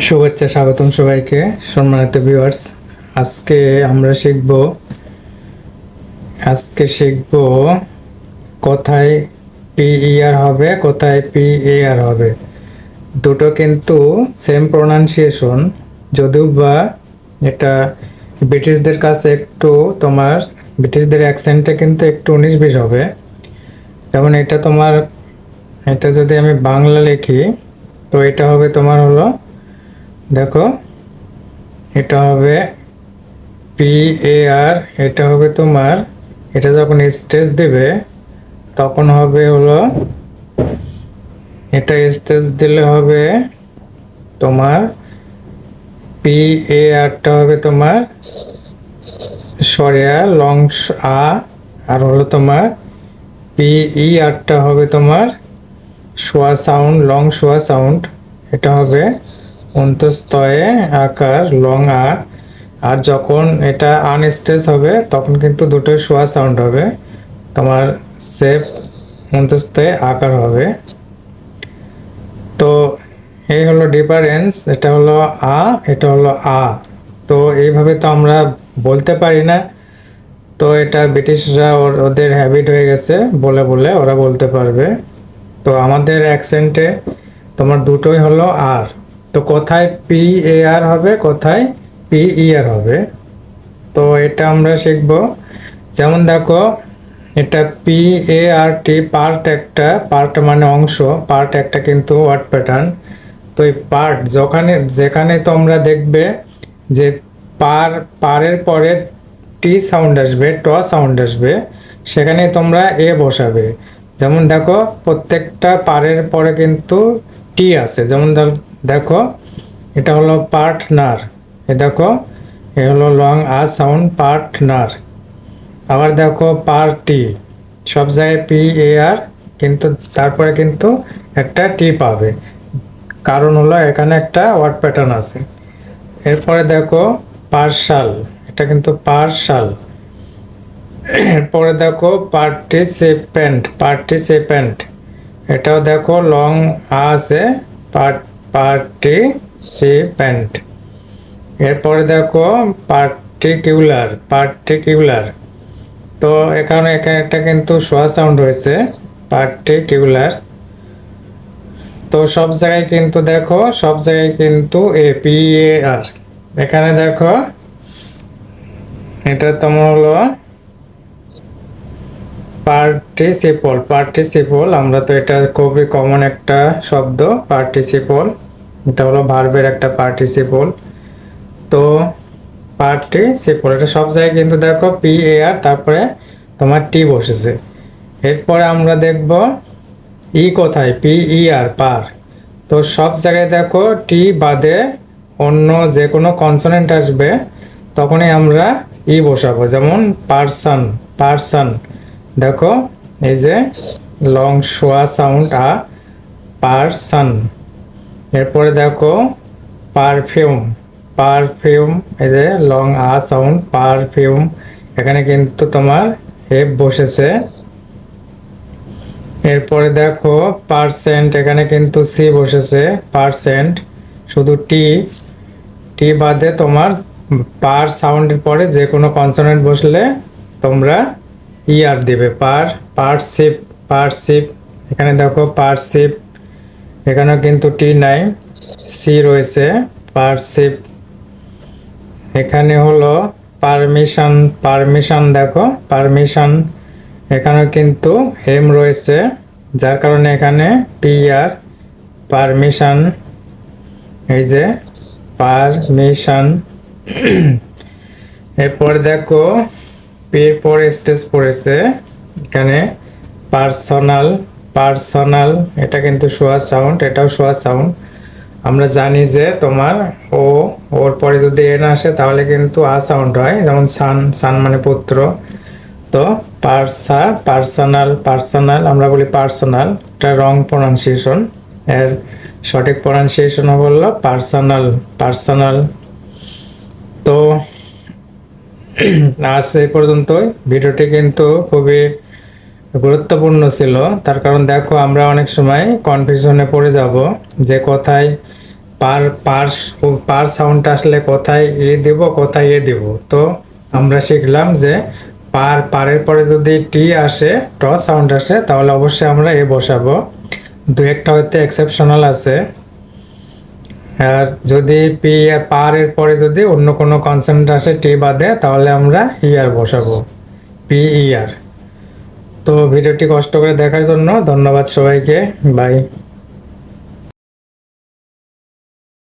শুভেচ্ছা, স্বাগতম সবাইকে। সম্মানিত ভিউয়ার্স, আজকে আমরা শিখব কোথায় পিইআর হবে, কোথায় পিএআর হবে। দুটো কিন্তু সেম প্রোনাউন্সিয়েশন, যদিও বা এটা ব্রিটিশদের কাছে একটু ব্রিটিশদের অ্যাকসেন্টে কিন্তু একটু 19-20 হবে। যেমন এটা যদি আমি বাংলা লিখি, তো এটা হবে তোমার হলো, দেখো, এটা হবে পিএআর। এটা হবে তোমার, এটা যখন স্ট্রেস দিবে তখন হবে হলো, এটা স্ট্রেস দিলে হবে তোমার পিএআরটা হবে তোমার সরিয়া লং আ, আর হলো তোমার পিইআরটা হবে তোমার শোয়া সাউন্ড, লং শোয়া সাউন্ড। এটা হবে অন্তস্তয়ে আকার লং আ। আর যখন এটা আনস্টেজ হবে তখন কিন্তু দুটোই শোয়া সাউন্ড হবে, তোমার সেফ অন্তস্তয়ে আকার হবে। তো এই হলো ডিফারেন্স, এটা হলো আ, এটা হলো আ। তো এইভাবে তো আমরা বলতে পারি না, তো এটা ব্রিটিশরা ওদের হ্যাবিট হয়ে গেছে, বলে বলে ওরা বলতে পারবে। তো আমাদের অ্যাকসেন্টে তোমার দুটোই হলো আর। তো কোথায় পি এ আর হবে, কোথায় পি ই আর হবে, তো এটা আমরা শিখব। যেমন দেখো, এটা P A R T, part মানে অংশ, পার্ট একটা কিন্তু ওয়ার্ড প্যাটার্ন। তো এই পার্ট যেখানে তোমরা দেখবে যে পারের পরে টি সাউন্ড আসবে, ট সাউন্ড আসবে, সেখানে তোমরা এ বসাবে। যেমন দেখো, প্রত্যেকটা পারের পরে কিন্তু টি আছে। যেমন দেখো, এটা হলো পার্টনার, এ দেখো, এ হলো লং আ সাউন্ড, পার্টনার। আবার দেখো পার্টি, সব জায়গায় পি এ আর, কিন্তু তারপরে কিন্তু একটা টি পাবে, কারণ হলো এখানে একটা ওয়ার্ড প্যাটার্ন আছে। এরপরে দেখো পার্শাল, এটা কিন্তু পার্শাল। এরপরে দেখো পার্টিসিপেন্ট, এটাও দেখো লং আ আছে, পার্টিসিপেন্ট। এরপরে দেখো পার্টিকিউলার, তো এখানে একটা কিন্তু শোয়া সাউন্ড হয়েছে, পার্টিকিউলার। তো সব জায়গায় কিন্তু দেখো, সব জায়গায় কিন্তু এ পি এ আর। এখানে দেখো, এটা তোমার হলো পার্টিসিপল। আমরা তো এটা খুবই কমন একটা শব্দ, পার্টিসিপল। এটা হলো ভার্বের একটা পার্টিসিপল। তো পার্টিসিপল, এটা সব জায়গায় কিন্তু দেখো পি এ আর, তারপরে তোমার টি বসেছে। এরপরে আমরা দেখব কোথায়, পি ই আর, পার। তো সব জায়গায় দেখো টি বাদে অন্য যে কোনো কনসোনেন্ট আসবে তখনই আমরা বসাবো। যেমন পার্সন, দেখো, এই যে লং শোয়া সাউন্ড আ, পার্সন। এরপরে দেখো পারফিউম, এই যে লং আ সাউন্ড, পারফিউম। এখানে কিন্তু তোমার এফ বসেছে। এরপরে দেখো পার্সেন্ট, এখানে কিন্তু সি বসেছে, পার্সেন্ট। শুধু টি বাদে তোমার পার সাউন্ডের পরে যে কোনো কনসোনেন্ট বসলে তোমরা আর দিবে। পারসিপ, এখানে দেখো পারসিপ, এখানেও কিন্তু টি নাই, সি রয়েছে, পারসিপ। এখানে হলো পারমিশন, দেখো পারমিশন, এখানেও কিন্তু এম রয়েছে, যার কারণে এখানে পি আর, পারমিশন। এই যে পারমিশন। এরপর দেখো পির পর স্টেজ পড়েছে, এখানে পার্সোনাল, এটা কিন্তু শোয়া সাউন্ড, এটাও শোয়া সাউন্ড। আমরা জানি যে তোমার ওর পরে যদি এন আসে তাহলে কিন্তু আ সাউন্ড হয়, যেমন সান মানে পুত্র। তো পার্সোনাল আমরা বলি পার্সোনাল, এটা রং প্রনাউন্সিয়েশন। এর সঠিক প্রনাউন্সিয়েশন হলো পার্সোনাল। তো আজ এই পর্যন্তই। ভিডিওটি কিন্তু খুবই গুরুত্বপূর্ণ ছিল, তার কারণ দেখো আমরা অনেক সময় কনফিউশনে পড়ে যাব যে কোথায় পার পার পার সাউন্ডটা আসলে কোথায় এ দেব কোথায় এ দেব। তো আমরা শিখলাম যে পারের পরে যদি টি আসে, ট সাউন্ড আসে, তাহলে অবশ্যই আমরা এ বসাবো। দু একটা হয়তো এক্সেপশনাল আছে। আর যদি পারের পরে যদি অন্য কোনো কনসোনেন্ট আসে টি বাদে, তাহলে আমরা ইয়ার বসাবো, পি ইয়ার। তো ভিডিওটি কষ্ট করে দেখার জন্য ধন্যবাদ সবাইকে, বাই।